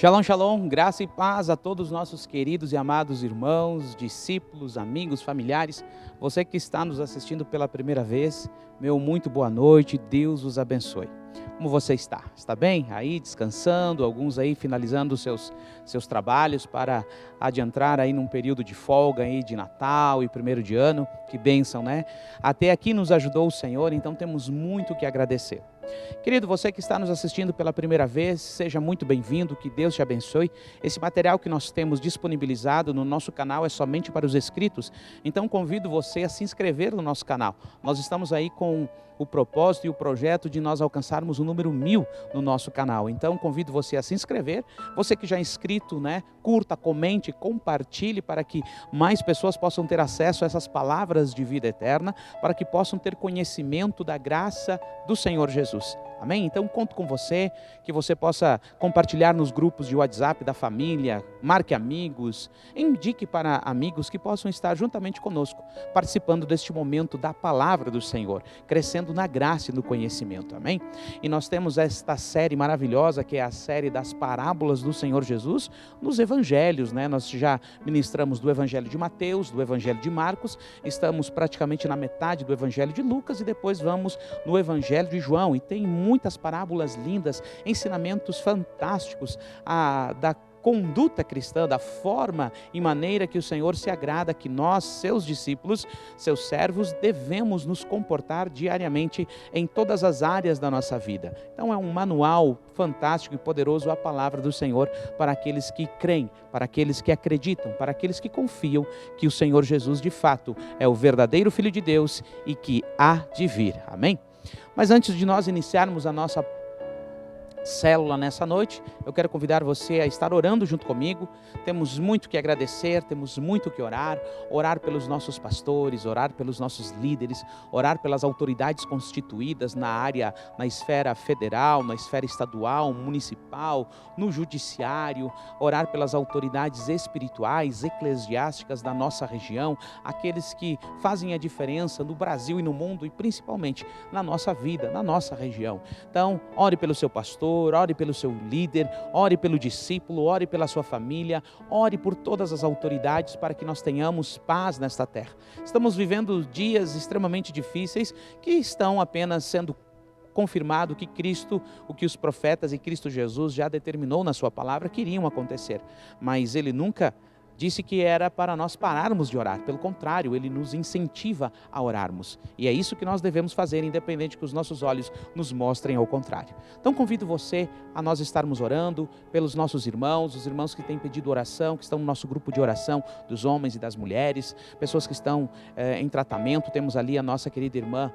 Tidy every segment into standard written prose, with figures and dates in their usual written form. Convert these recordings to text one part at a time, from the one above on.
Shalom, shalom, graça e paz a todos os nossos queridos e amados irmãos, discípulos, amigos, familiares. Você que está nos assistindo pela primeira vez, meu muito boa noite, Deus os abençoe. Como você está? Está bem? Aí descansando, alguns aí finalizando os seus trabalhos para adentrar aí num período de folga aí de Natal e primeiro de ano. Que bênção, né? Até aqui nos ajudou o Senhor, então temos muito que agradecer. Querido, você que está nos assistindo pela primeira vez, seja muito bem-vindo, que Deus te abençoe. Esse material que nós temos disponibilizado no nosso canal é somente para os inscritos, então convido você a se inscrever no nosso canal. Nós estamos aí com o propósito e o projeto de nós alcançarmos o número 1000 no nosso canal. Então convido você a se inscrever, você que já é inscrito, né? Curta, comente, compartilhe para que mais pessoas possam ter acesso a essas palavras de vida eterna, para que possam ter conhecimento da graça do Senhor Jesus. Amém? Então conto com você, que você possa compartilhar nos grupos de WhatsApp da família, marque amigos, indique para amigos que possam estar juntamente conosco, participando deste momento da palavra do Senhor, crescendo na graça e no conhecimento. Amém? E nós temos esta série maravilhosa, que é a série das parábolas do Senhor Jesus, nos evangelhos, né? Nós já ministramos do evangelho de Mateus, do evangelho de Marcos, estamos praticamente na metade do evangelho de Lucas e depois vamos no evangelho de João, e tem muitas parábolas lindas, ensinamentos fantásticos da conduta cristã, da forma e maneira que o Senhor se agrada que nós, seus discípulos, seus servos, devemos nos comportar diariamente em todas as áreas da nossa vida. Então é um manual fantástico e poderoso, a palavra do Senhor, para aqueles que creem, para aqueles que acreditam, para aqueles que confiam que o Senhor Jesus de fato é o verdadeiro Filho de Deus e que há de vir. Amém? Mas antes de nós iniciarmos a nossa célula nessa noite, eu quero convidar você a estar orando junto comigo. Temos muito que agradecer, temos muito que orar pelos nossos pastores, orar pelos nossos líderes, orar pelas autoridades constituídas na área, na esfera federal, na esfera estadual, municipal, no judiciário, orar pelas autoridades espirituais, eclesiásticas da nossa região, aqueles que fazem a diferença no Brasil e no mundo, e principalmente na nossa vida, na nossa região. Então, ore pelo seu pastor, ore pelo seu líder, ore pelo discípulo, ore pela sua família, ore por todas as autoridades para que nós tenhamos paz nesta terra. Estamos vivendo dias extremamente difíceis que estão apenas sendo confirmado que Cristo, o que os profetas e Cristo Jesus já determinou na sua palavra que iriam acontecer, mas Ele nunca disse que era para nós pararmos de orar. Pelo contrário, Ele nos incentiva a orarmos. E é isso que nós devemos fazer, independente que os nossos olhos nos mostrem ao contrário. Então convido você a nós estarmos orando pelos nossos irmãos, os irmãos que têm pedido oração, que estão no nosso grupo de oração dos homens e das mulheres, pessoas que estão em tratamento. Temos ali a nossa querida irmã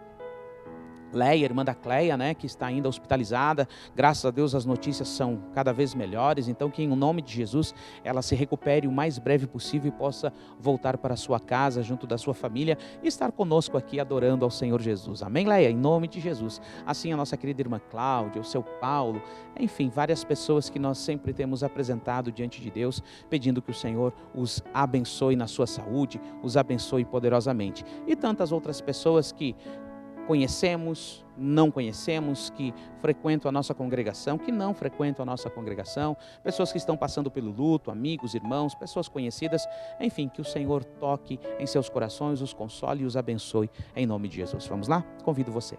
Leia, irmã da Cleia, né, que está ainda hospitalizada. Graças a Deus as notícias são cada vez melhores, então que em nome de Jesus ela se recupere o mais breve possível e possa voltar para a sua casa, junto da sua família, e estar conosco aqui adorando ao Senhor Jesus. Amém, Leia? Em nome de Jesus. Assim a nossa querida irmã Cláudia, o seu Paulo, enfim, várias pessoas que nós sempre temos apresentado diante de Deus, pedindo que o Senhor os abençoe na sua saúde, os abençoe poderosamente. E tantas outras pessoas que conhecemos, não conhecemos, que frequentam a nossa congregação, que não frequentam a nossa congregação, pessoas que estão passando pelo luto, amigos, irmãos, pessoas conhecidas, enfim, que o Senhor toque em seus corações, os console e os abençoe em nome de Jesus. Vamos lá? Convido você.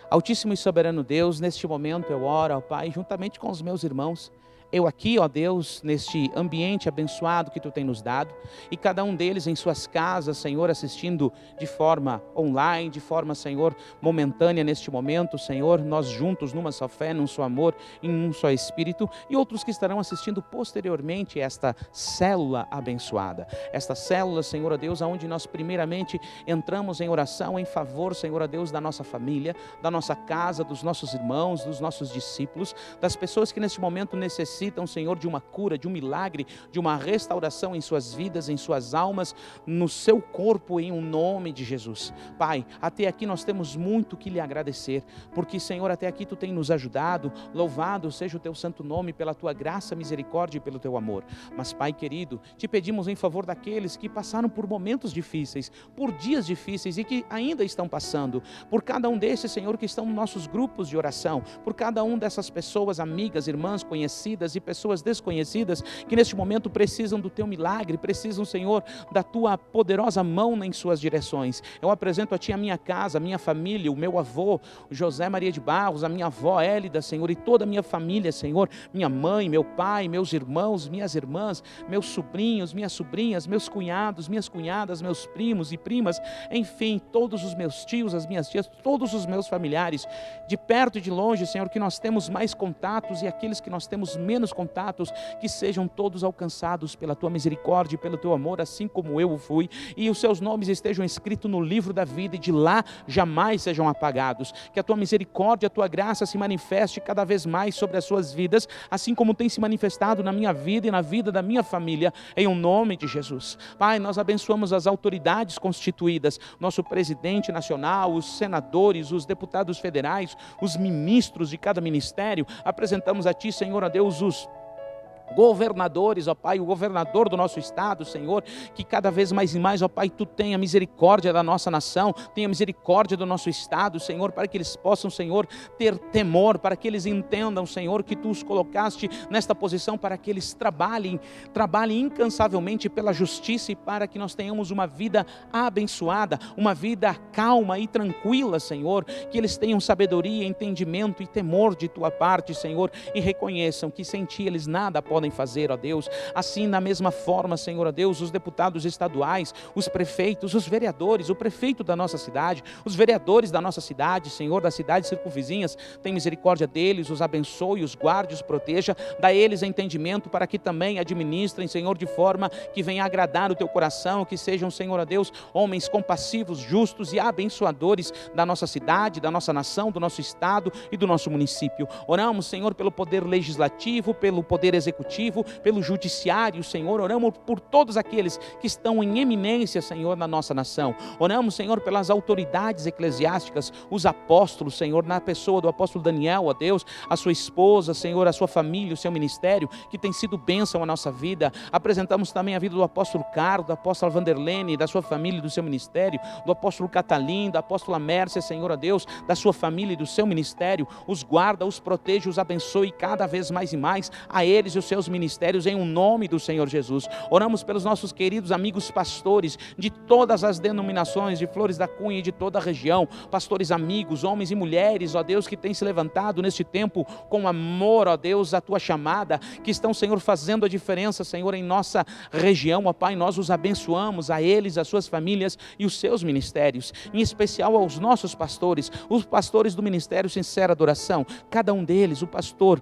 Altíssimo e soberano Deus, neste momento eu oro ao Pai, juntamente com os meus irmãos, eu aqui, ó Deus, neste ambiente abençoado que Tu tem nos dado, e cada um deles em suas casas, Senhor, assistindo de forma online, de forma, Senhor, momentânea neste momento, Senhor, nós juntos numa só fé, num só amor, em um só Espírito, e outros que estarão assistindo posteriormente esta célula abençoada, esta célula, Senhor, ó Deus, onde nós primeiramente entramos em oração em favor, Senhor, ó Deus, da nossa família, da nossa casa, dos nossos irmãos, dos nossos discípulos, das pessoas que neste momento necessitam, Senhor, de uma cura, de um milagre, de uma restauração em suas vidas, em suas almas, no seu corpo, em um nome de Jesus. Pai, até aqui nós temos muito que lhe agradecer, porque, Senhor, até aqui Tu tem nos ajudado. Louvado seja o Teu santo nome pela Tua graça, misericórdia e pelo Teu amor. Mas, Pai querido, Te pedimos em favor daqueles que passaram por momentos difíceis, por dias difíceis e que ainda estão passando, por cada um desses, Senhor, que estão nos nossos grupos de oração, por cada um dessas pessoas, amigas, irmãs, conhecidas, conhecidas e pessoas desconhecidas que neste momento precisam do teu milagre, precisam, Senhor, da tua poderosa mão em suas direções. Eu apresento a ti a minha casa, a minha família, o meu avô, José Maria de Barros, a minha avó Hélida, Senhor, e toda a minha família, Senhor, minha mãe, meu pai, meus irmãos, minhas irmãs, meus sobrinhos, minhas sobrinhas, meus cunhados, minhas cunhadas, meus primos e primas, enfim, todos os meus tios, as minhas tias, todos os meus familiares, de perto e de longe, Senhor, que nós temos mais contatos e aqueles que nós temos menos contatos, que sejam todos alcançados pela tua misericórdia e pelo teu amor, assim como eu o fui, e os seus nomes estejam escritos no livro da vida e de lá jamais sejam apagados. Que a tua misericórdia, a tua graça se manifeste cada vez mais sobre as suas vidas, assim como tem se manifestado na minha vida e na vida da minha família, em um nome de Jesus. Pai, nós abençoamos as autoridades constituídas, nosso presidente nacional, os senadores, os deputados federais, os ministros de cada ministério. Apresentamos a ti, Senhor, a Deus, os governadores, ó Pai, o governador do nosso estado, Senhor, que cada vez mais e mais, ó Pai, tu tenha misericórdia da nossa nação, tenha misericórdia do nosso estado, Senhor, para que eles possam, Senhor, ter temor, para que eles entendam, Senhor, que tu os colocaste nesta posição para que eles trabalhem incansavelmente pela justiça e para que nós tenhamos uma vida abençoada, uma vida calma e tranquila, Senhor, que eles tenham sabedoria, entendimento e temor de tua parte, Senhor, e reconheçam que sem ti eles nada podem fazer, ó Deus. Assim, da mesma forma, Senhor, ó Deus, os deputados estaduais, os prefeitos, os vereadores, o prefeito da nossa cidade, os vereadores da nossa cidade, Senhor, das cidades circunvizinhas, tem misericórdia deles, os abençoe, os guarde, os proteja, dá a eles entendimento para que também administrem, Senhor, de forma que venha agradar o teu coração, que sejam, Senhor, ó Deus, homens compassivos, justos e abençoadores da nossa cidade, da nossa nação, do nosso estado e do nosso município. Oramos, Senhor, pelo poder legislativo, pelo poder executivo, pelo judiciário, Senhor. Oramos por todos aqueles que estão em eminência, Senhor, na nossa nação. Oramos, Senhor, pelas autoridades eclesiásticas, os apóstolos, Senhor, na pessoa do apóstolo Daniel, ó Deus, a sua esposa, Senhor, a sua família, o seu ministério, que tem sido bênção à nossa vida. Apresentamos também a vida do apóstolo Carlos, da apóstola Vanderlene, da sua família e do seu ministério, do apóstolo Catalim, da apóstola Mércia, Senhor, ó Deus, da sua família e do seu ministério. Os guarda, os protege, os abençoe cada vez mais e mais, a eles e os seus ministérios, em um nome do Senhor Jesus. Oramos pelos nossos queridos amigos pastores de todas as denominações de Flores da Cunha e de toda a região, pastores amigos, homens e mulheres, ó Deus, que têm se levantado neste tempo com amor, ó Deus, a tua chamada, que estão, Senhor, fazendo a diferença, Senhor, em nossa região, ó Pai, nós os abençoamos, a eles, as suas famílias e os seus ministérios, em especial aos nossos pastores, os pastores do Ministério Sincera Adoração, cada um deles, o pastor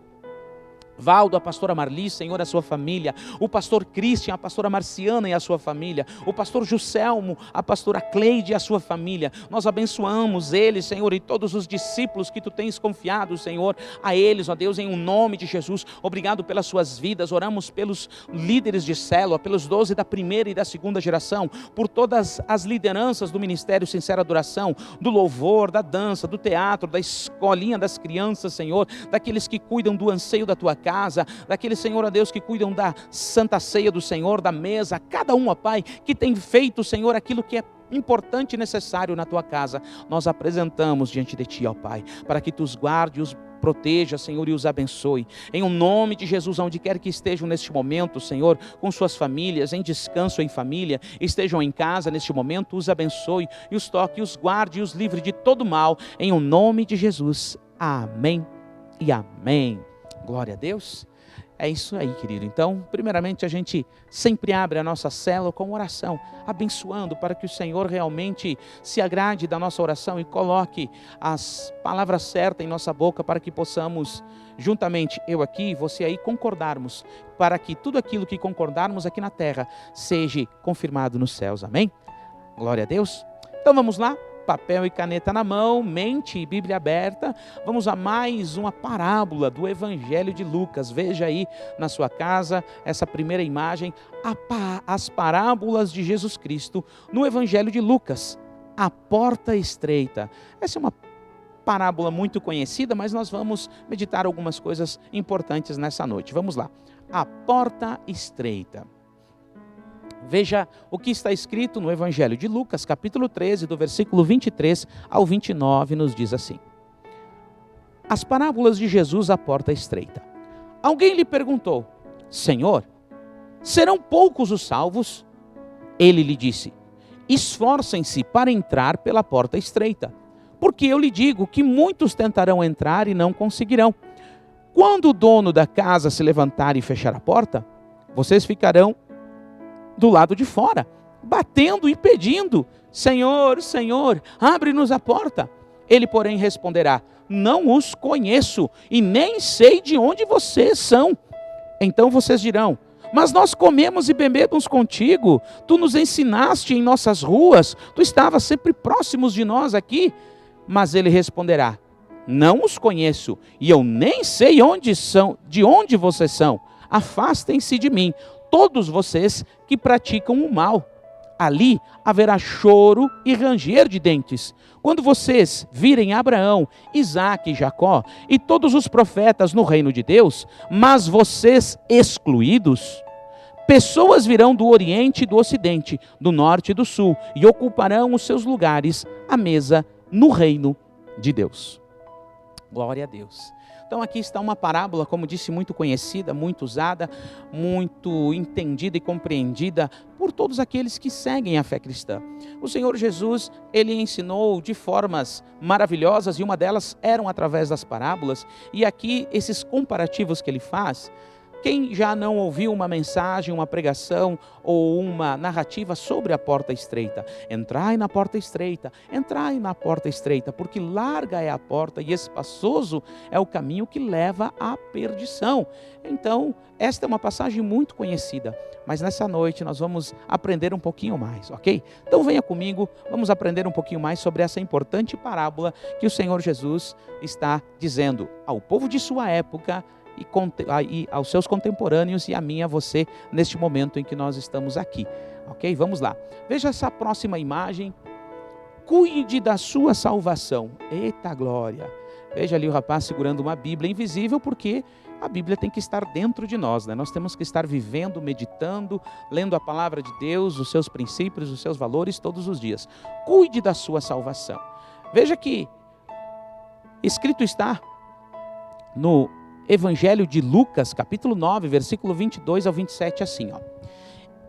Valdo, a pastora Marli, Senhor, a sua família, o pastor Christian, a pastora Marciana e a sua família, o pastor Juscelmo, a pastora Cleide e a sua família. Nós abençoamos eles, Senhor, e todos os discípulos que tu tens confiado, Senhor, a eles, ó Deus, em um nome de Jesus. Obrigado pelas suas vidas. Oramos pelos líderes de célula, pelos 12 da primeira e da segunda geração, por todas as lideranças do Ministério Sincera Adoração, do louvor, da dança, do teatro, da escolinha das crianças, Senhor, daqueles que cuidam do anseio da tua casa, daqueles, Senhor, ó Deus, que cuidam da Santa Ceia do Senhor, da mesa, cada um, ó Pai, que tem feito, Senhor, aquilo que é importante e necessário na tua casa. Nós apresentamos diante de ti, ó Pai, para que tu os guarde, os proteja, Senhor, e os abençoe. Em um nome de Jesus, onde quer que estejam neste momento, Senhor, com suas famílias, em descanso em família, estejam em casa neste momento, os abençoe e os toque, os guarde e os livre de todo mal. Em um nome de Jesus. Amém e amém. Glória a Deus. É isso aí, querido. Então, primeiramente, a gente sempre abre a nossa célula com oração, abençoando para que o Senhor realmente se agrade da nossa oração e coloque as palavras certas em nossa boca para que possamos, juntamente, eu aqui e você aí, concordarmos, para que tudo aquilo que concordarmos aqui na terra seja confirmado nos céus. Amém? Glória a Deus. Então, vamos lá. Papel e caneta na mão, mente e Bíblia aberta. Vamos a mais uma parábola do Evangelho de Lucas. Veja aí na sua casa essa primeira imagem, as parábolas de Jesus Cristo no Evangelho de Lucas. A porta estreita. Essa é uma parábola muito conhecida, mas nós vamos meditar algumas coisas importantes nessa noite. Vamos lá. A porta estreita. Veja o que está escrito no Evangelho de Lucas, capítulo 13, do versículo 23 ao 29, nos diz assim: As parábolas de Jesus à porta estreita. Alguém lhe perguntou: Senhor, serão poucos os salvos? Ele lhe disse: esforcem-se para entrar pela porta estreita, porque eu lhe digo que muitos tentarão entrar e não conseguirão. Quando o dono da casa se levantar e fechar a porta, vocês ficarão do lado de fora, batendo e pedindo: Senhor, Senhor, abre-nos a porta. Ele, porém, responderá: não os conheço e nem sei de onde vocês são. Então vocês dirão: mas nós comemos e bebemos contigo, tu nos ensinaste em nossas ruas, tu estavas sempre próximos de nós aqui. Mas ele responderá: não os conheço e eu nem sei de onde vocês são. Afastem-se de mim, todos vocês que praticam o mal. Ali haverá choro e ranger de dentes, quando vocês virem Abraão, Isaque e Jacó e todos os profetas no reino de Deus, mas vocês excluídos. Pessoas virão do Oriente e do Ocidente, do Norte e do Sul, e ocuparão os seus lugares à mesa no reino de Deus. Glória a Deus. Então aqui está uma parábola, como disse, muito conhecida, muito usada, muito entendida e compreendida por todos aqueles que seguem a fé cristã. O Senhor Jesus, ele ensinou de formas maravilhosas e uma delas eram através das parábolas. E aqui esses comparativos que ele faz, quem já não ouviu uma mensagem, uma pregação ou uma narrativa sobre a porta estreita? Entrai na porta estreita, entrai na porta estreita, porque larga é a porta e espaçoso é o caminho que leva à perdição. Então, esta é uma passagem muito conhecida, mas nessa noite nós vamos aprender um pouquinho mais, ok? Então venha comigo, vamos aprender um pouquinho mais sobre essa importante parábola que o Senhor Jesus está dizendo ao povo de sua época, e aos seus contemporâneos e a mim e a você neste momento em que nós estamos aqui, ok? Vamos lá, veja essa próxima imagem. Cuide da sua salvação. Eita glória! Veja ali o rapaz segurando uma Bíblia invisível, porque a Bíblia tem que estar dentro de nós, né? Nós temos que estar vivendo, meditando, lendo a palavra de Deus, os seus princípios, os seus valores todos os dias. Cuide da sua salvação. Veja que escrito está no Evangelho de Lucas, capítulo 9, versículo 22 ao 27, assim, ó.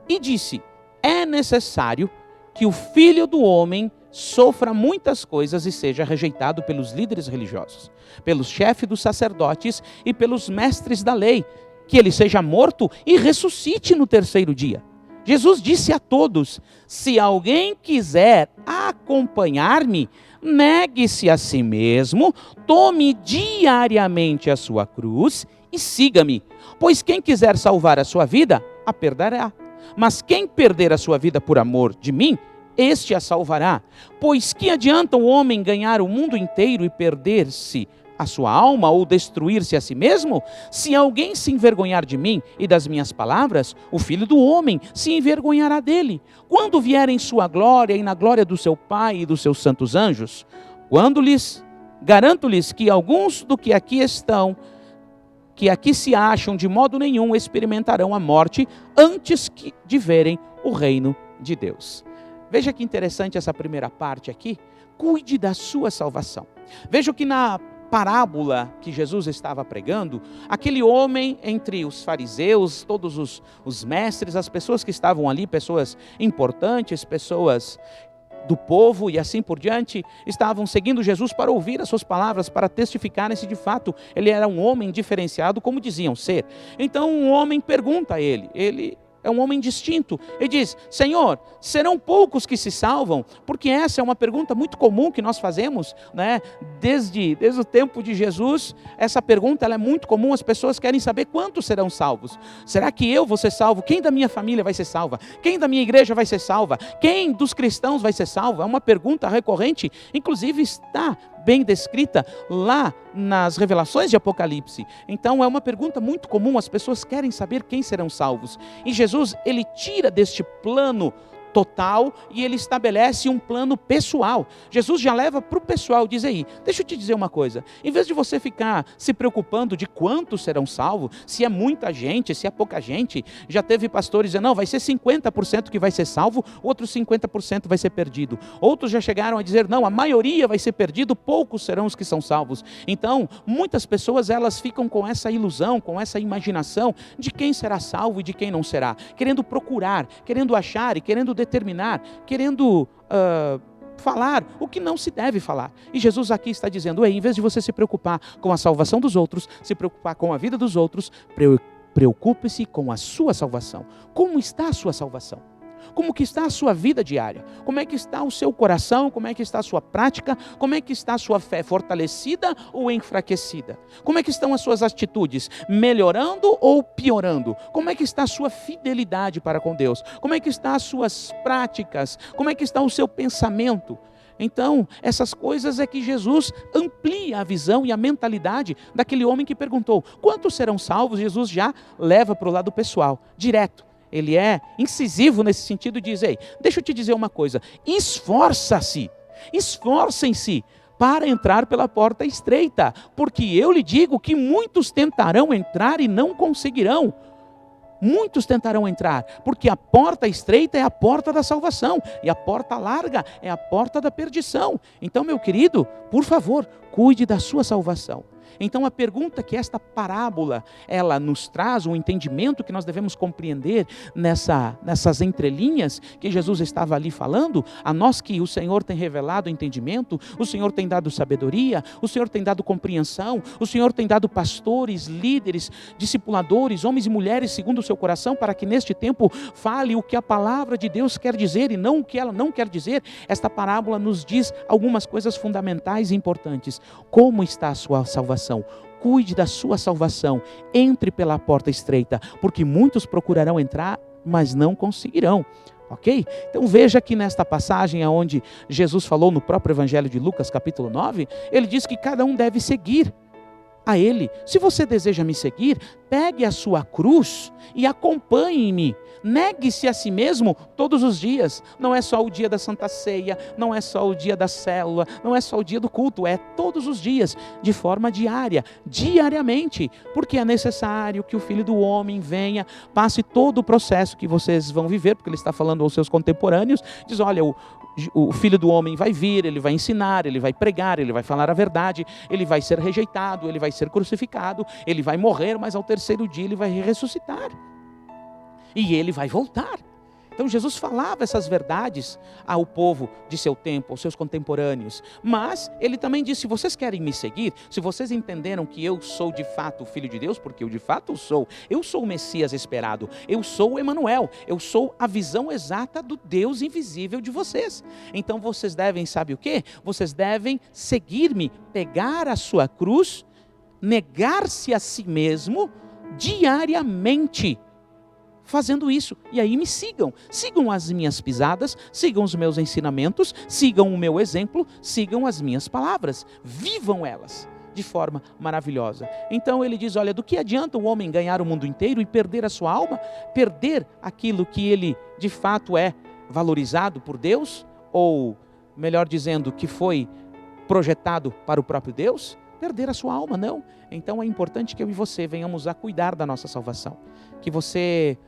E disse: é necessário que o Filho do Homem sofra muitas coisas e seja rejeitado pelos líderes religiosos, pelos chefes dos sacerdotes e pelos mestres da lei, que ele seja morto e ressuscite no terceiro dia. Jesus disse a todos: se alguém quiser acompanhar-me, negue-se a si mesmo, tome diariamente a sua cruz e siga-me. Pois quem quiser salvar a sua vida, a perderá. Mas quem perder a sua vida por amor de mim, este a salvará. Pois que adianta o homem ganhar o mundo inteiro e perder-se a sua alma ou destruir-se a si mesmo? Se alguém se envergonhar de mim e das minhas palavras, o Filho do Homem se envergonhará dele, quando vier em sua glória e na glória do seu Pai e dos seus santos anjos. Garanto-lhes que alguns do que aqui estão, que aqui se acham, de modo nenhum experimentarão a morte antes de verem o reino de Deus. Veja que interessante essa primeira parte aqui. Cuide da sua salvação. Veja que na parábola que Jesus estava pregando, aquele homem entre os fariseus, todos os mestres, as pessoas que estavam ali, pessoas importantes, pessoas do povo e assim por diante, estavam seguindo Jesus para ouvir as suas palavras, para testificarem se de fato ele era um homem diferenciado, como diziam ser. Então um homem pergunta a ele é um homem distinto. Ele diz: Senhor, serão poucos que se salvam? Porque essa é uma pergunta muito comum que nós fazemos, né? Desde o tempo de Jesus, essa pergunta ela é muito comum. As pessoas querem saber quantos serão salvos. Será que eu vou ser salvo? Quem da minha família vai ser salva? Quem da minha igreja vai ser salva? Quem dos cristãos vai ser salvo? É uma pergunta recorrente, inclusive está bem descrita lá nas revelações de Apocalipse. Então é uma pergunta muito comum, as pessoas querem saber quem serão salvos. E Jesus, ele tira deste plano total e ele estabelece um plano pessoal. Jesus já leva para o pessoal, diz aí, deixa eu te dizer uma coisa, em vez de você ficar se preocupando de quantos serão salvos, se é muita gente, se é pouca gente, já teve pastores dizendo, não, vai ser 50% que vai ser salvo, outros 50% vai ser perdido. Outros já chegaram a dizer, não, a maioria vai ser perdido, poucos serão os que são salvos. Então, muitas pessoas elas ficam com essa ilusão, com essa imaginação de quem será salvo e de quem não será, querendo procurar, querendo achar e querendo determinar, querendo falar o que não se deve falar. E Jesus aqui está dizendo, em vez de você se preocupar com a salvação dos outros, se preocupar com a vida dos outros, preocupe-se com a sua salvação. Como está a sua salvação? Como que está a sua vida diária? Como é que está o seu coração? Como é que está a sua prática? Como é que está a sua fé, fortalecida ou enfraquecida? Como é que estão as suas atitudes? Melhorando ou piorando? Como é que está a sua fidelidade para com Deus? Como é que estão as suas práticas? Como é que está o seu pensamento? Então, essas coisas é que Jesus amplia a visão e a mentalidade daquele homem que perguntou, quantos serão salvos? Jesus já leva para o lado pessoal, direto. Ele é incisivo nesse sentido, diz, deixa eu te dizer uma coisa, esforcem-se para entrar pela porta estreita, porque eu lhe digo que muitos tentarão entrar e não conseguirão. Muitos tentarão entrar, porque a porta estreita é a porta da salvação, e a porta larga é a porta da perdição. Então, meu querido, por favor, cuide da sua salvação. Então a pergunta que esta parábola, ela nos traz, um entendimento que nós devemos compreender nessas entrelinhas que Jesus estava ali falando, a nós que o Senhor tem revelado entendimento, o Senhor tem dado sabedoria, o Senhor tem dado compreensão, o Senhor tem dado pastores, líderes, discipuladores, homens e mulheres segundo o seu coração, para que neste tempo fale o que a palavra de Deus quer dizer e não o que ela não quer dizer. Esta parábola nos diz algumas coisas fundamentais e importantes. Como está a sua salvação? Cuide da sua salvação, entre pela porta estreita, porque muitos procurarão entrar, mas não conseguirão. Ok? Então veja que nesta passagem onde Jesus falou no próprio Evangelho de Lucas, capítulo 9, ele diz que cada um deve seguir a ele. Se você deseja me seguir, pegue a sua cruz e acompanhe-me. Negue-se a si mesmo todos os dias. Não é só o dia da Santa Ceia, não é só o dia da célula, não é só o dia do culto, é todos os dias, de forma diária, diariamente, porque é necessário que o Filho do Homem venha, passe todo o processo que vocês vão viver, porque ele está falando aos seus contemporâneos, diz, olha, o Filho do Homem vai vir, ele vai ensinar, ele vai pregar, ele vai falar a verdade, ele vai ser rejeitado, ele vai ser crucificado, ele vai morrer, mas ao terceiro dia ele vai ressuscitar. E ele vai voltar. Então Jesus falava essas verdades ao povo de seu tempo, aos seus contemporâneos. Mas ele também disse, se vocês querem me seguir, se vocês entenderam que eu sou de fato o Filho de Deus, porque eu de fato sou, eu sou o Messias esperado, eu sou o Emanuel, eu sou a visão exata do Deus invisível de vocês. Então vocês devem, sabe o quê? Vocês devem seguir-me, pegar a sua cruz, negar-se a si mesmo diariamente, fazendo isso, e aí me sigam as minhas pisadas, sigam os meus ensinamentos, sigam o meu exemplo, sigam as minhas palavras, vivam elas de forma maravilhosa. Então ele diz, olha, do que adianta o homem ganhar o mundo inteiro e perder a sua alma, perder aquilo que ele de fato é valorizado por Deus, ou melhor dizendo, que foi projetado para o próprio Deus? Perder a sua alma, não. Então é importante que eu e você venhamos a cuidar da nossa salvação, que você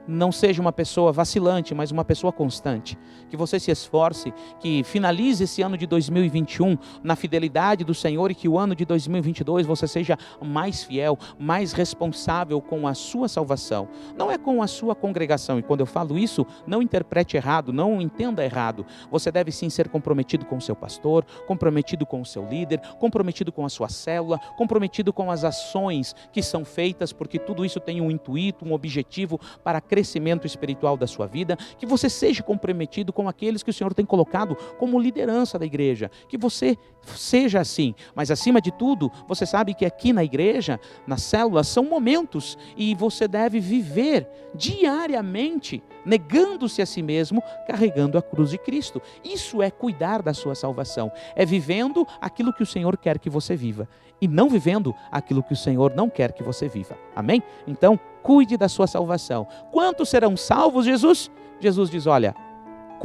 não seja uma pessoa vacilante, mas uma pessoa constante, que você se esforce, que finalize esse ano de 2021 na fidelidade do Senhor e que o ano de 2022 você seja mais fiel, mais responsável com a sua salvação, não é com a sua congregação. E quando eu falo isso, não interprete errado, não entenda errado. Você deve sim ser comprometido com o seu pastor, comprometido com o seu líder, comprometido com a sua célula, comprometido com as ações que são feitas, porque tudo isso tem um intuito, um objetivo para crescimento espiritual da sua vida, que você seja comprometido com aqueles que o Senhor tem colocado como liderança da igreja, que você seja assim, mas acima de tudo, você sabe que aqui na igreja, nas células, são momentos, e você deve viver diariamente, negando-se a si mesmo, carregando a cruz de Cristo. Isso é cuidar da sua salvação, é vivendo aquilo que o Senhor quer que você viva, e não vivendo aquilo que o Senhor não quer que você viva, amém? Então, cuide da sua salvação. Quantos serão salvos, Jesus? Jesus diz, olha,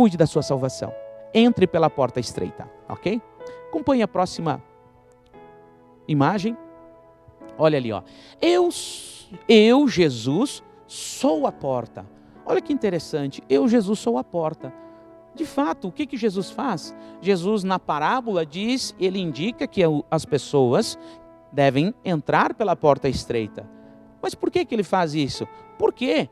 cuide da sua salvação. Entre pela porta estreita, ok? Acompanhe a próxima imagem. Olha ali, ó. Eu, Jesus, sou a porta. Olha que interessante. Eu, Jesus, sou a porta. De fato, o que Jesus faz? Jesus, na parábola, ele indica que as pessoas devem entrar pela porta estreita. Mas por que ele faz isso? Porque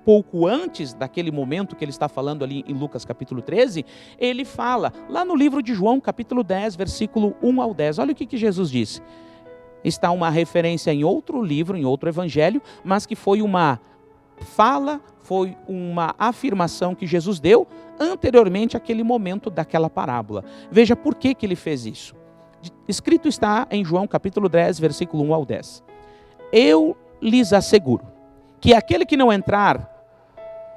pouco antes daquele momento que ele está falando ali em Lucas capítulo 13, ele fala, lá no livro de João capítulo 10, versículo 1 ao 10, olha o que Jesus disse. Está uma referência em outro livro, em outro evangelho, mas que foi uma afirmação que Jesus deu anteriormente àquele momento daquela parábola. Veja por que ele fez isso. Escrito está em João capítulo 10, versículo 1 ao 10. Eu lhes asseguro que aquele que não entrar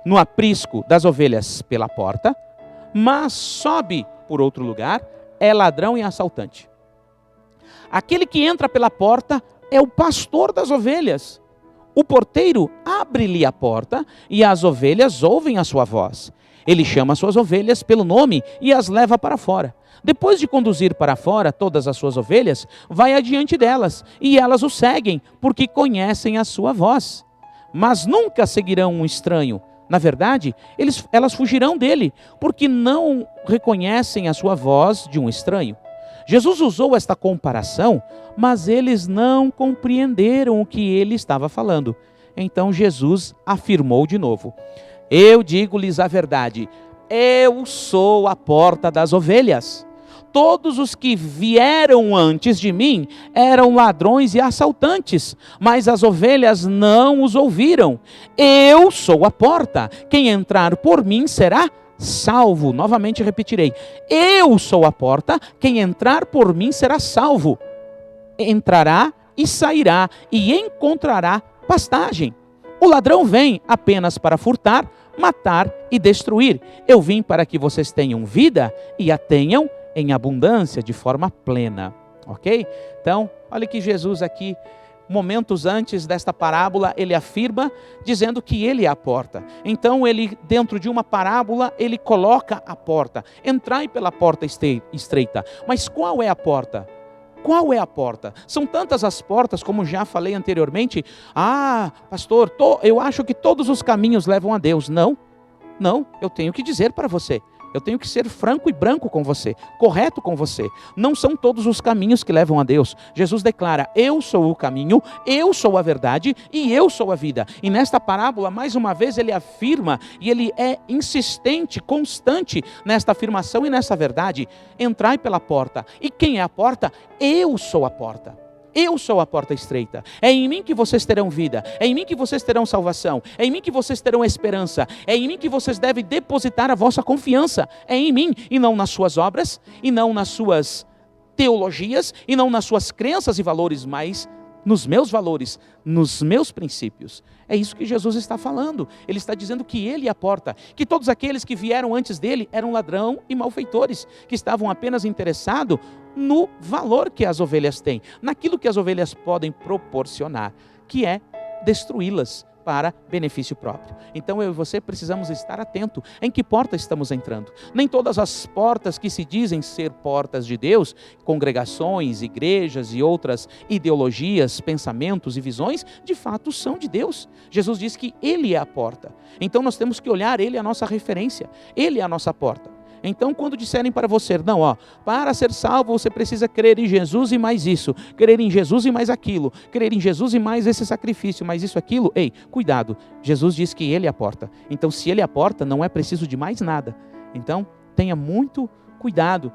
no aprisco das ovelhas pela porta, mas sobe por outro lugar, é ladrão e assaltante. Aquele que entra pela porta é o pastor das ovelhas. O porteiro abre-lhe a porta e as ovelhas ouvem a sua voz. Ele chama as suas ovelhas pelo nome e as leva para fora. Depois de conduzir para fora todas as suas ovelhas, vai adiante delas e elas o seguem, porque conhecem a sua voz. Mas nunca seguirão um estranho. Na verdade, elas fugirão dele, porque não reconhecem a sua voz de um estranho. Jesus usou esta comparação, mas eles não compreenderam o que ele estava falando. Então Jesus afirmou de novo: eu digo-lhes a verdade, eu sou a porta das ovelhas. Todos os que vieram antes de mim eram ladrões e assaltantes, mas as ovelhas não os ouviram. Eu sou a porta, quem entrar por mim será salvo. Novamente repetirei, eu sou a porta, quem entrar por mim será salvo. Entrará e sairá e encontrará pastagem. O ladrão vem apenas para furtar, matar e destruir. Eu vim para que vocês tenham vida e a tenham em abundância, de forma plena, ok? Então, olha que Jesus aqui, momentos antes desta parábola, ele afirma, dizendo que ele é a porta. Então, ele, dentro de uma parábola, ele coloca a porta. Entrai pela porta estreita. Mas qual é a porta? Qual é a porta? São tantas as portas, como já falei anteriormente. Ah, pastor, eu acho que todos os caminhos levam a Deus. Não, eu tenho que dizer para você. Eu tenho que ser franco e branco com você, correto com você. Não são todos os caminhos que levam a Deus. Jesus declara, eu sou o caminho, eu sou a verdade e eu sou a vida. E nesta parábola, mais uma vez, ele afirma, e ele é insistente, constante nesta afirmação e nessa verdade. Entrai pela porta. E quem é a porta? Eu sou a porta. Eu sou a porta estreita. É em mim que vocês terão vida. É em mim que vocês terão salvação. É em mim que vocês terão esperança. É em mim que vocês devem depositar a vossa confiança. É em mim e não nas suas obras, e não nas suas teologias, e não nas suas crenças e valores, mas nos meus valores, nos meus princípios. É isso que Jesus está falando. Ele está dizendo que ele é a porta, que todos aqueles que vieram antes dele eram ladrão e malfeitores, que estavam apenas interessados no valor que as ovelhas têm, naquilo que as ovelhas podem proporcionar, que é destruí-las para benefício próprio. Então eu e você precisamos estar atento em que porta estamos entrando. Nem todas as portas que se dizem ser portas de Deus, congregações, igrejas e outras ideologias, pensamentos e visões, de fato são de Deus. Jesus diz que Ele é a porta. Então nós temos que olhar Ele é a nossa referência, Ele é a nossa porta. Então, quando disserem para você, não, para ser salvo você precisa crer em Jesus e mais isso, crer em Jesus e mais aquilo, crer em Jesus e mais esse sacrifício, mais isso, aquilo, ei, cuidado, Jesus diz que Ele é a porta. Então, se Ele é a porta, não é preciso de mais nada. Então, tenha muito cuidado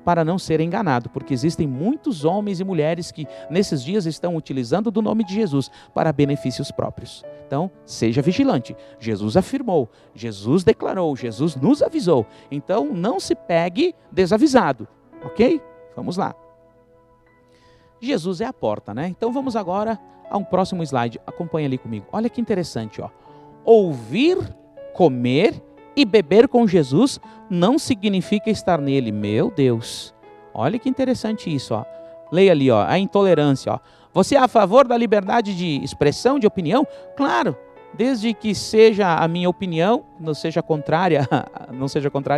para não ser enganado, porque existem muitos homens e mulheres que nesses dias estão utilizando do nome de Jesus para benefícios próprios. Então, seja vigilante. Jesus afirmou, Jesus declarou, Jesus nos avisou. Então, não se pegue desavisado, ok? Vamos lá. Jesus é a porta, né? Então, vamos agora a um próximo slide. Acompanha ali comigo. Olha que interessante, Ouvir, comer e beber com Jesus não significa estar nele. Meu Deus, olha que interessante isso, Leia ali, a intolerância, Você é a favor da liberdade de expressão, de opinião? Claro, desde que seja a minha opinião, não seja contrária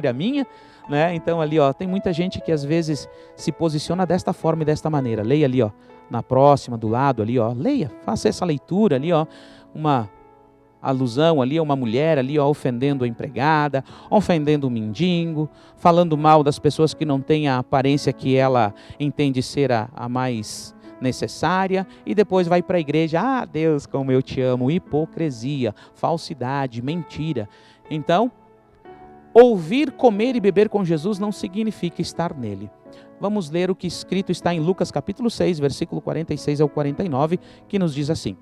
à minha, né? Então ali, ó, tem muita gente que às vezes se posiciona desta forma e desta maneira. Leia ali, ó, na próxima, do lado ali, ó, leia, faça essa leitura ali, ó, uma alusão ali a uma mulher ali, ó, ofendendo a empregada, ofendendo o mendigo, falando mal das pessoas que não têm a aparência que ela entende ser a mais necessária, e depois vai para a igreja, ah, Deus, como eu te amo, hipocrisia, falsidade, mentira. Então, ouvir, comer e beber com Jesus não significa estar nele. Vamos ler o que escrito está em Lucas capítulo 6, versículo 46 ao 49, que nos diz assim: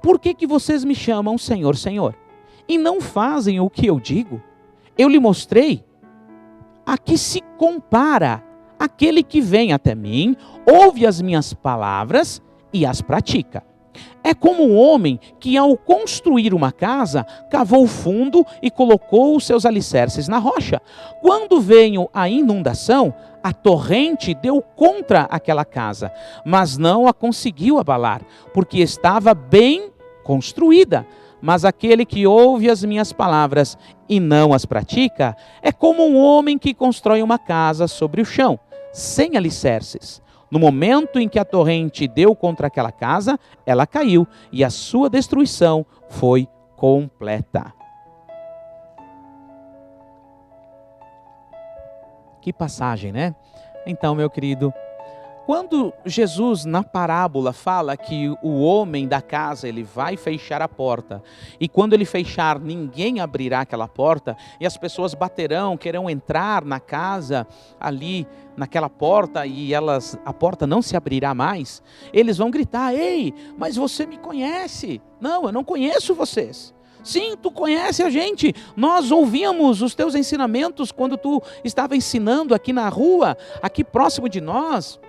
por que vocês me chamam Senhor, Senhor, e não fazem o que eu digo? Eu lhe mostrei a que se compara aquele que vem até mim, ouve as minhas palavras e as pratica. É como um homem que, ao construir uma casa, cavou fundo e colocou os seus alicerces na rocha. Quando veio a inundação, a torrente deu contra aquela casa, mas não a conseguiu abalar, porque estava bem construída. Mas aquele que ouve as minhas palavras e não as pratica, é como um homem que constrói uma casa sobre o chão, sem alicerces. No momento em que a torrente deu contra aquela casa, ela caiu e a sua destruição foi completa. Que passagem, né? Então, meu querido, quando Jesus na parábola fala que o homem da casa ele vai fechar a porta, e quando ele fechar ninguém abrirá aquela porta, e as pessoas baterão, querão entrar na casa ali naquela porta e a porta não se abrirá mais, eles vão gritar: ei, mas você me conhece? Não, eu não conheço vocês. Sim, tu conhece a gente, nós ouvíamos os teus ensinamentos quando tu estava ensinando aqui na rua, aqui próximo de nós.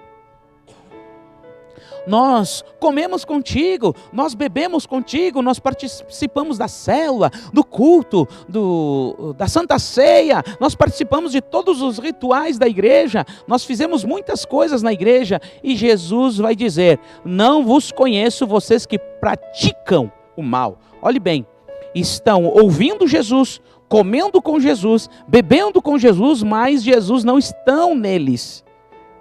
Nós comemos contigo, nós bebemos contigo, nós participamos da célula, do culto, da Santa Ceia, nós participamos de todos os rituais da igreja, nós fizemos muitas coisas na igreja, e Jesus vai dizer: não vos conheço, vocês que praticam o mal. Olhe bem, estão ouvindo Jesus, comendo com Jesus, bebendo com Jesus, mas Jesus não está neles.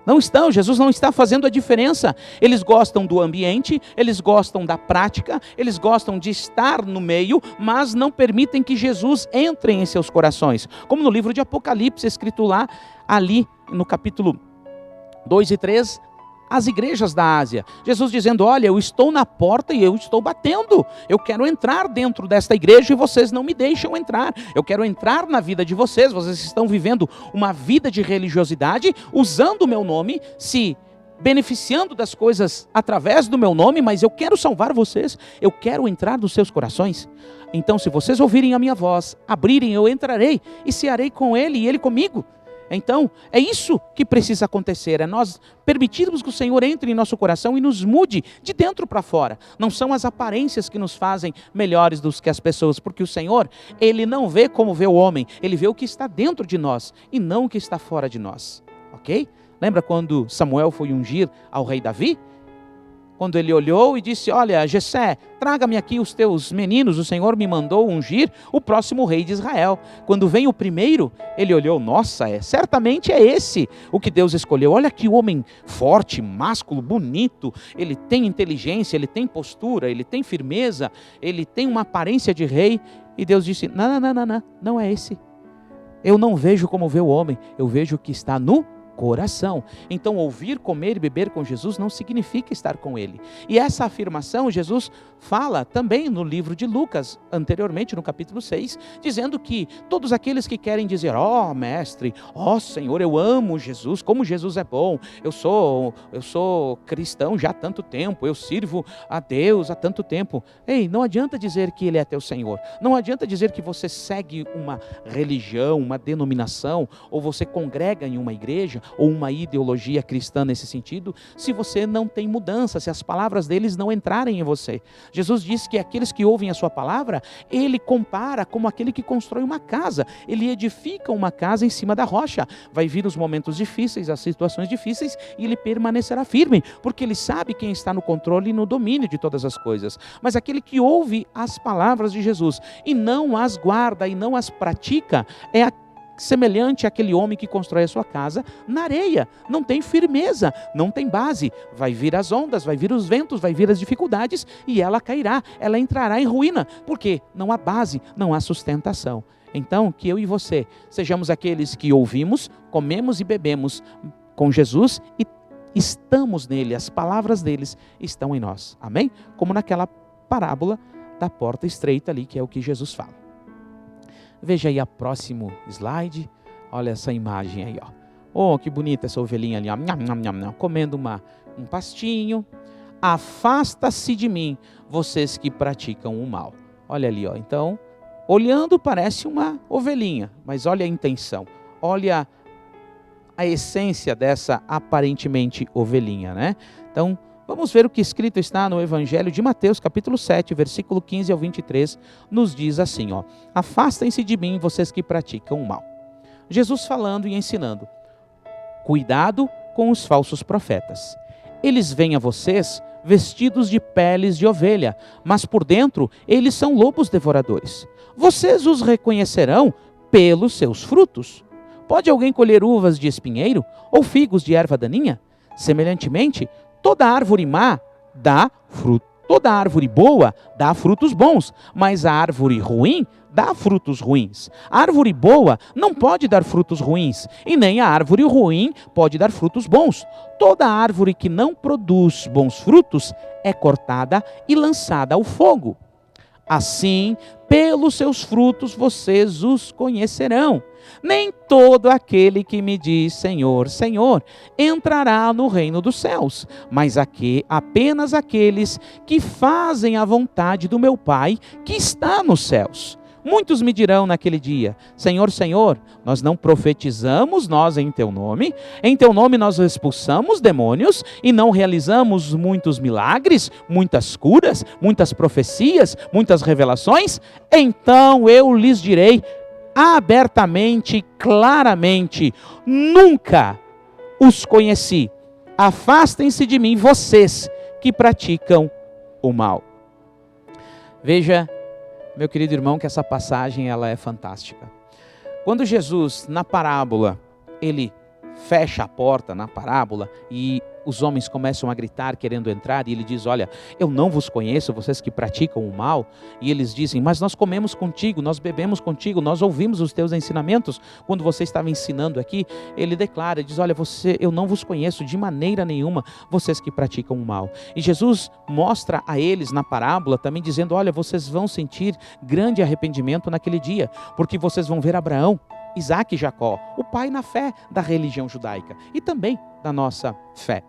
Não estão, Jesus não está fazendo a diferença. Eles gostam do ambiente, eles gostam da prática, eles gostam de estar no meio, mas não permitem que Jesus entre em seus corações. Como no livro de Apocalipse, escrito lá, ali no capítulo 2 e 3, as igrejas da Ásia. Jesus dizendo: olha, eu estou na porta e eu estou batendo. Eu quero entrar dentro desta igreja e vocês não me deixam entrar. Eu quero entrar na vida de vocês. Vocês estão vivendo uma vida de religiosidade, usando o meu nome, se beneficiando das coisas através do meu nome, mas eu quero salvar vocês. Eu quero entrar nos seus corações. Então, se vocês ouvirem a minha voz, abrirem, eu entrarei e cearei com ele e ele comigo. Então, é isso que precisa acontecer, é nós permitirmos que o Senhor entre em nosso coração e nos mude de dentro para fora. Não são as aparências que nos fazem melhores do que as pessoas, porque o Senhor, Ele não vê como vê o homem, Ele vê o que está dentro de nós e não o que está fora de nós, ok? Lembra quando Samuel foi ungir ao rei Davi? Quando ele olhou e disse: olha, Jessé, traga-me aqui os teus meninos, o Senhor me mandou ungir o próximo rei de Israel. Quando vem o primeiro, ele olhou: nossa, certamente é esse o que Deus escolheu. Olha que homem forte, másculo, bonito, ele tem inteligência, ele tem postura, ele tem firmeza, ele tem uma aparência de rei. E Deus disse: não é esse. Eu não vejo como vê o homem, eu vejo o que está no coração. Então, ouvir, comer e beber com Jesus não significa estar com Ele. E essa afirmação Jesus fala também no livro de Lucas, anteriormente no capítulo 6, dizendo que todos aqueles que querem dizer: ó mestre, ó Senhor, eu amo Jesus, como Jesus é bom, eu sou cristão já há tanto tempo, eu sirvo a Deus há tanto tempo. Ei, não adianta dizer que Ele é teu Senhor, não adianta dizer que você segue uma religião, uma denominação, ou você congrega em uma igreja, ou uma ideologia cristã nesse sentido, se você não tem mudança, se as palavras deles não entrarem em você. Jesus diz que aqueles que ouvem a sua palavra, ele compara como aquele que constrói uma casa. Ele edifica uma casa em cima da rocha. Vai vir os momentos difíceis, as situações difíceis, e ele permanecerá firme, porque ele sabe quem está no controle e no domínio de todas as coisas. Mas aquele que ouve as palavras de Jesus e não as guarda e não as pratica, é semelhante àquele homem que constrói a sua casa na areia. Não tem firmeza, não tem base. Vai vir as ondas, vai vir os ventos, vai vir as dificuldades e ela cairá, ela entrará em ruína, porque não há base, não há sustentação. Então, que eu e você sejamos aqueles que ouvimos, comemos e bebemos com Jesus e estamos nele, as palavras deles estão em nós. Amém? Como naquela parábola da porta estreita ali, que é o que Jesus fala. Veja aí o próximo slide. Olha essa imagem aí, ó. Oh, que bonita essa ovelhinha ali, ó. Comendo um pastinho. Afasta-se de mim, vocês que praticam o mal. Olha ali, ó. Então, olhando parece uma ovelhinha, mas olha a intenção. Olha a essência dessa aparentemente ovelhinha, né? Então, vamos ver o que escrito está no Evangelho de Mateus, capítulo 7, versículo 15 ao 23, nos diz assim, ó: afastem-se de mim, vocês que praticam o mal. Jesus falando e ensinando: cuidado com os falsos profetas. Eles vêm a vocês vestidos de peles de ovelha, mas por dentro eles são lobos devoradores. Vocês os reconhecerão pelos seus frutos. Pode alguém colher uvas de espinheiro ou figos de erva daninha? Semelhantemente, toda árvore má dá fruto. Toda árvore boa dá frutos bons, mas a árvore ruim dá frutos ruins. A árvore boa não pode dar frutos ruins, e nem a árvore ruim pode dar frutos bons. Toda árvore que não produz bons frutos é cortada e lançada ao fogo. Assim, pelos seus frutos vocês os conhecerão. Nem todo aquele que me diz Senhor, Senhor, entrará no reino dos céus, mas apenas aqueles que fazem a vontade do meu Pai que está nos céus. Muitos me dirão naquele dia: Senhor, Senhor, nós não profetizamos nós em teu nome nós expulsamos demônios e não realizamos muitos milagres, muitas curas, muitas profecias, muitas revelações? Então eu lhes direi abertamente, claramente: nunca os conheci. Afastem-se de mim, vocês que praticam o mal. Veja, meu querido irmão, que essa passagem ela é fantástica. Quando Jesus, na parábola, ele fecha a porta na parábola e os homens começam a gritar querendo entrar, e ele diz: olha, eu não vos conheço, vocês que praticam o mal. E eles dizem: mas nós comemos contigo, nós bebemos contigo, nós ouvimos os teus ensinamentos quando você estava ensinando aqui. Ele declara, diz: olha, eu não vos conheço de maneira nenhuma, vocês que praticam o mal. E Jesus mostra a eles na parábola também dizendo: olha, vocês vão sentir grande arrependimento naquele dia, porque vocês vão ver Abraão, Isaac e Jacó, o pai na fé da religião judaica e também da nossa fé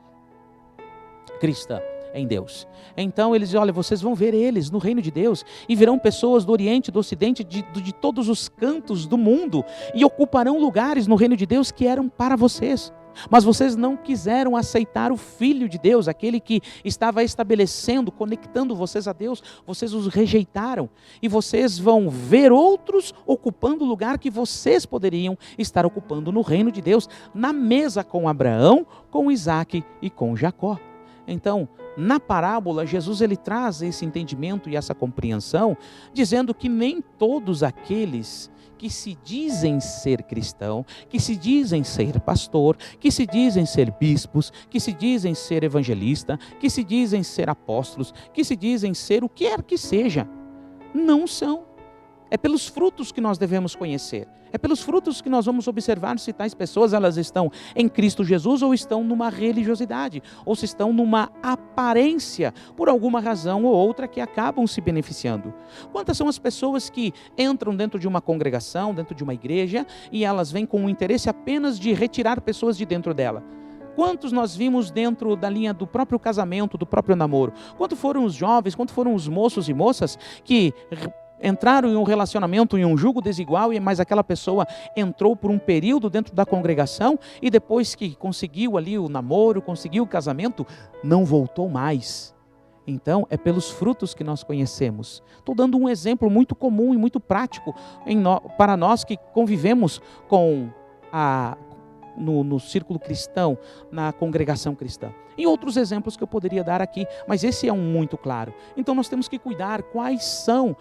cristã em Deus. Então eles dizem: olha, vocês vão ver eles no reino de Deus e verão pessoas do Oriente, do Ocidente, de todos os cantos do mundo, e ocuparão lugares no reino de Deus que eram para vocês. Mas vocês não quiseram aceitar o Filho de Deus, aquele que estava estabelecendo, conectando vocês a Deus. Vocês os rejeitaram e vocês vão ver outros ocupando o lugar que vocês poderiam estar ocupando no reino de Deus, na mesa com Abraão, com Isaac e com Jacó. Então, na parábola, Jesus ele traz esse entendimento e essa compreensão, dizendo que nem todos aqueles que se dizem ser cristão, que se dizem ser pastor, que se dizem ser bispos, que se dizem ser evangelista, que se dizem ser apóstolos, que se dizem ser o que quer que seja, não são. É pelos frutos que nós devemos conhecer. É pelos frutos que nós vamos observar se tais pessoas elas estão em Cristo Jesus ou estão numa religiosidade, ou se estão numa aparência, por alguma razão ou outra que acabam se beneficiando. Quantas são as pessoas que entram dentro de uma congregação, dentro de uma igreja, e elas vêm com o interesse apenas de retirar pessoas de dentro dela? Quantos nós vimos dentro da linha do próprio casamento, do próprio namoro? Quantos foram os jovens, quantos foram os moços e moças que entraram em um relacionamento, em um jugo desigual, mas aquela pessoa entrou por um período dentro da congregação e depois que conseguiu ali o namoro, conseguiu o casamento, não voltou mais. Então, é pelos frutos que nós conhecemos. Estou dando um exemplo muito comum e muito prático para nós que convivemos no círculo cristão, na congregação cristã. E outros exemplos que eu poderia dar aqui, mas esse é um muito claro. Então, nós temos que cuidar quais são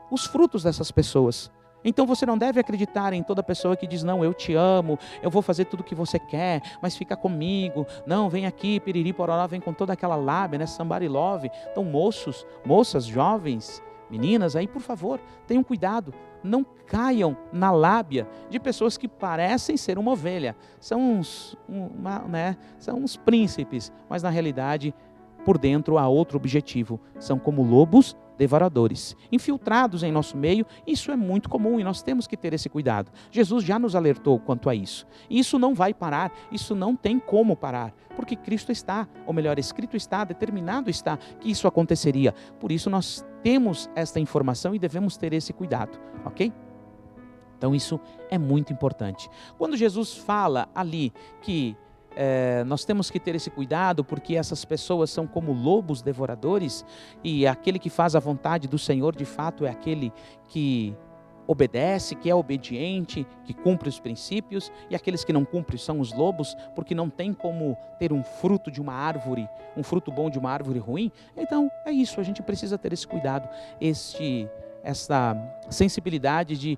os frutos dessas pessoas. Então você não deve acreditar em toda pessoa que diz, não, eu te amo, eu vou fazer tudo o que você quer, mas fica comigo, não, vem aqui, piriri, pororó, vem com toda aquela lábia, né, somebody love. Então moços, moças, jovens, meninas, aí por favor, tenham cuidado, não caiam na lábia de pessoas que parecem ser uma ovelha, são são uns príncipes, mas na realidade, por dentro há outro objetivo, são como lobos devoradores, infiltrados em nosso meio. Isso é muito comum e nós temos que ter esse cuidado. Jesus já nos alertou quanto a isso. E isso não vai parar, isso não tem como parar, porque Cristo está, ou melhor, escrito está, determinado está que isso aconteceria. Por isso nós temos esta informação e devemos ter esse cuidado, ok? Então isso é muito importante. Quando Jesus fala ali que nós temos que ter esse cuidado porque essas pessoas são como lobos devoradores e aquele que faz a vontade do Senhor de fato é aquele que obedece, que é obediente, que cumpre os princípios, e aqueles que não cumprem são os lobos, porque não tem como ter um fruto de uma árvore, um fruto bom de uma árvore ruim. Então é isso, a gente precisa ter esse cuidado, essa sensibilidade de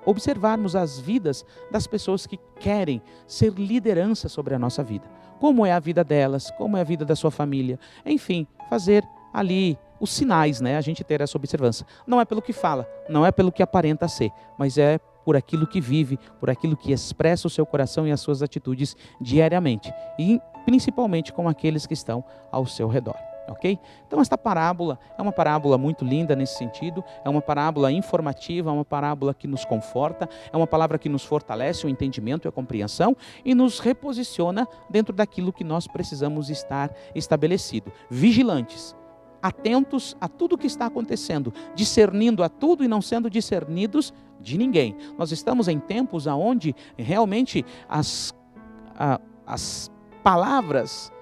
observarmos as vidas das pessoas que querem ser liderança sobre a nossa vida. Como é a vida delas, como é a vida da sua família. Enfim, fazer ali os sinais, né? A gente ter essa observância. Não é pelo que fala, não é pelo que aparenta ser, mas é por aquilo que vive, por aquilo que expressa o seu coração e as suas atitudes diariamente. E principalmente com aqueles que estão ao seu redor. Ok? Então esta parábola é uma parábola muito linda nesse sentido, é uma parábola informativa, é uma parábola que nos conforta, é uma palavra que nos fortalece o entendimento e a compreensão e nos reposiciona dentro daquilo que nós precisamos estar estabelecido. Vigilantes, atentos a tudo o que está acontecendo, discernindo a tudo e não sendo discernidos de ninguém. Nós estamos em tempos onde realmente as palavras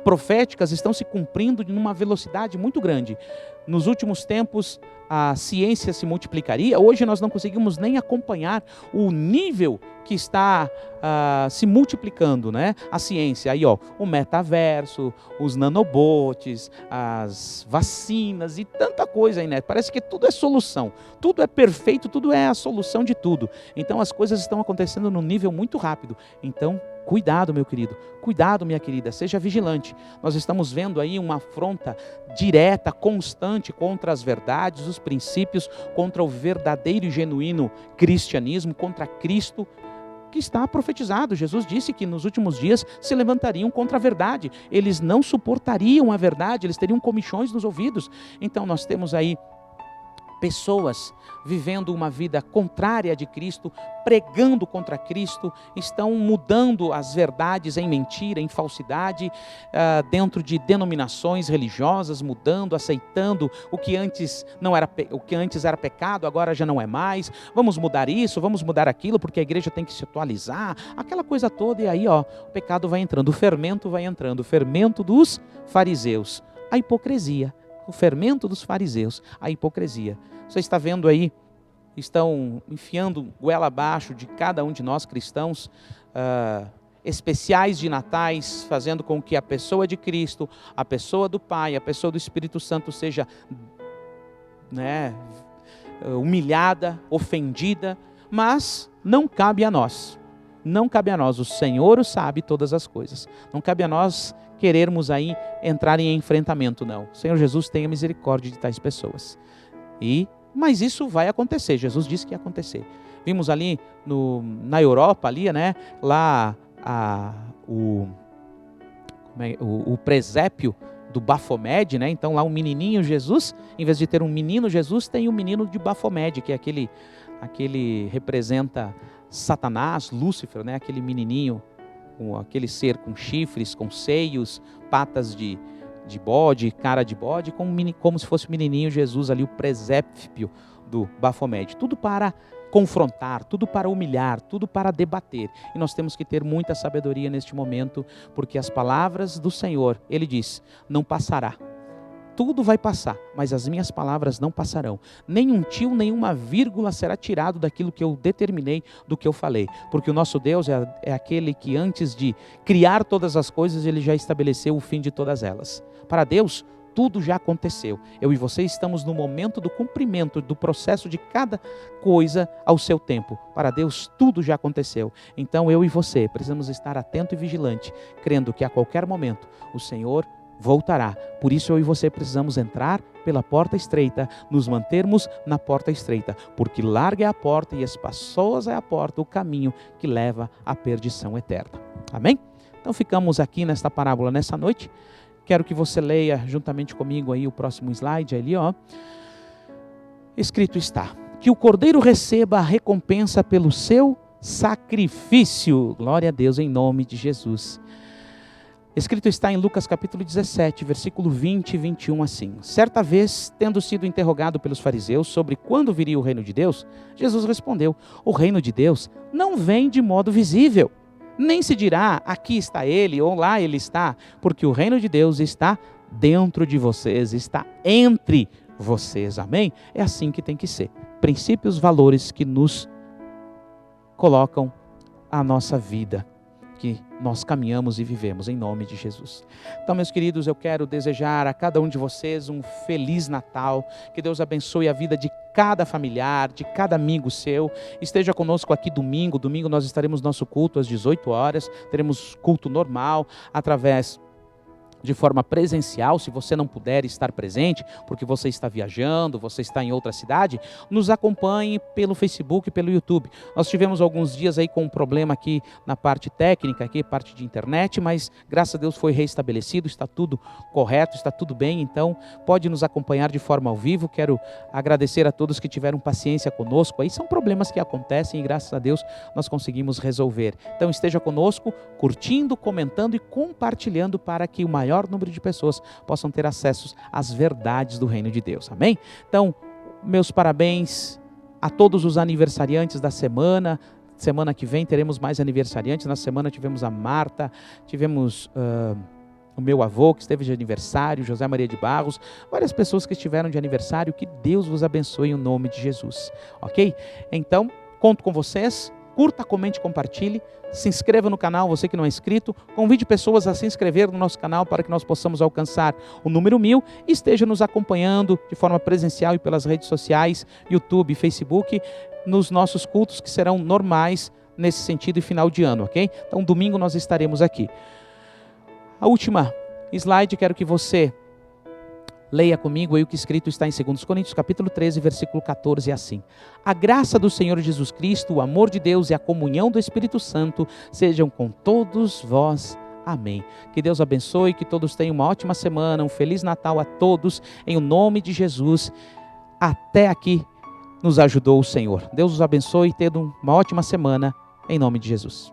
proféticas estão se cumprindo numa velocidade muito grande. Nos últimos tempos, a ciência se multiplicaria. Hoje nós não conseguimos nem acompanhar o nível que está se multiplicando, né? A ciência. Aí, ó, o metaverso, os nanobots, as vacinas e tanta coisa aí, né? Parece que tudo é solução. Tudo é perfeito, tudo é a solução de tudo. Então as coisas estão acontecendo num nível muito rápido. Então, cuidado, meu querido, cuidado, minha querida, seja vigilante. Nós estamos vendo aí uma afronta direta, constante contra as verdades, os princípios, contra o verdadeiro e genuíno cristianismo, contra Cristo, que está profetizado. Jesus disse que nos últimos dias se levantariam contra a verdade. Eles não suportariam a verdade, eles teriam comichões nos ouvidos. Então nós temos aí pessoas vivendo uma vida contrária de Cristo, pregando contra Cristo, estão mudando as verdades em mentira, em falsidade, dentro de denominações religiosas, mudando, aceitando o que antes era pecado, agora já não é mais. Vamos mudar isso, vamos mudar aquilo, porque a igreja tem que se atualizar, aquela coisa toda, e aí o pecado vai entrando, o fermento vai entrando, o fermento dos fariseus, a hipocrisia. O fermento dos fariseus, a hipocrisia. Você está vendo aí, estão enfiando goela abaixo de cada um de nós cristãos, especiais de natais, fazendo com que a pessoa de Cristo, a pessoa do Pai, a pessoa do Espírito Santo seja humilhada, ofendida, mas não cabe a nós. Não cabe a nós, o Senhor o sabe todas as coisas. Não cabe a nós querermos aí entrar em enfrentamento, não. O Senhor Jesus tenha misericórdia de tais pessoas. Mas isso vai acontecer, Jesus disse que ia acontecer. Vimos ali na Europa, ali, né, lá o presépio do Baphomet, né? Então lá um menininho Jesus, em vez de ter um menino Jesus, tem um menino de Baphomet, que é aquele representa Satanás, Lúcifer, né? Aquele menininho, aquele ser com chifres, com seios, patas de de bode, cara de bode, como se fosse o menininho Jesus ali, o presépio do Baphomet. Tudo para confrontar, tudo para humilhar, tudo para debater. E nós temos que ter muita sabedoria neste momento, porque as palavras do Senhor, Ele diz, não passará. Tudo vai passar, mas as minhas palavras não passarão. Nenhum tio, nenhuma vírgula será tirado daquilo que eu determinei, do que eu falei. Porque o nosso Deus é aquele que antes de criar todas as coisas, Ele já estabeleceu o fim de todas elas. Para Deus, tudo já aconteceu. Eu e você estamos no momento do cumprimento do processo de cada coisa ao seu tempo. Para Deus, tudo já aconteceu. Então eu e você precisamos estar atento e vigilante, crendo que a qualquer momento o Senhor voltará. Por isso eu e você precisamos entrar pela porta estreita, nos mantermos na porta estreita, porque larga é a porta e espaçosa é a porta, o caminho que leva à perdição eterna. Amém? Então ficamos aqui nesta parábola nessa noite. Quero que você leia juntamente comigo aí o próximo slide ali, ó. Escrito está: que o cordeiro receba a recompensa pelo seu sacrifício. Glória a Deus em nome de Jesus. Escrito está em Lucas capítulo 17, versículo 20 e 21 assim: certa vez, tendo sido interrogado pelos fariseus sobre quando viria o reino de Deus, Jesus respondeu: o reino de Deus não vem de modo visível, nem se dirá aqui está ele ou lá ele está, porque o reino de Deus está dentro de vocês, está entre vocês. Amém? É assim que tem que ser. Princípios, valores que nos colocam a nossa vida, que nós caminhamos e vivemos em nome de Jesus. Então, meus queridos, eu quero desejar a cada um de vocês um feliz Natal, que Deus abençoe a vida de cada familiar, de cada amigo seu. Esteja conosco aqui domingo nós estaremos no nosso culto às 18 horas, teremos culto normal, de forma presencial. Se você não puder estar presente, porque você está viajando, você está em outra cidade, nos acompanhe pelo Facebook e pelo YouTube. Nós tivemos alguns dias aí com um problema aqui na parte técnica, aqui parte de internet, mas graças a Deus foi restabelecido, está tudo correto, está tudo bem, então pode nos acompanhar de forma ao vivo. Quero agradecer a todos que tiveram paciência conosco, aí são problemas que acontecem e graças a Deus nós conseguimos resolver. Então esteja conosco, curtindo, comentando e compartilhando para que o maior número de pessoas possam ter acesso às verdades do reino de Deus. Amém? Então, meus parabéns a todos os aniversariantes da semana. Semana que vem teremos mais aniversariantes. Na semana tivemos a Marta, tivemos o meu avô que esteve de aniversário, José Maria de Barros, várias pessoas que estiveram de aniversário. Que Deus vos abençoe em nome de Jesus. Ok? Então, conto com vocês. Curta, comente, compartilhe, se inscreva no canal, você que não é inscrito, convide pessoas a se inscrever no nosso canal para que nós possamos alcançar o número 1000 e esteja nos acompanhando de forma presencial e pelas redes sociais, YouTube, Facebook, nos nossos cultos que serão normais nesse sentido e final de ano, ok? Então domingo nós estaremos aqui. A última slide, quero que você leia comigo aí o que escrito está em 2 Coríntios capítulo 13, versículo 14, assim: a graça do Senhor Jesus Cristo, o amor de Deus e a comunhão do Espírito Santo sejam com todos vós. Amém. Que Deus abençoe, que todos tenham uma ótima semana, um Feliz Natal a todos, em o nome de Jesus. Até aqui nos ajudou o Senhor. Deus os abençoe, tendo uma ótima semana, em nome de Jesus.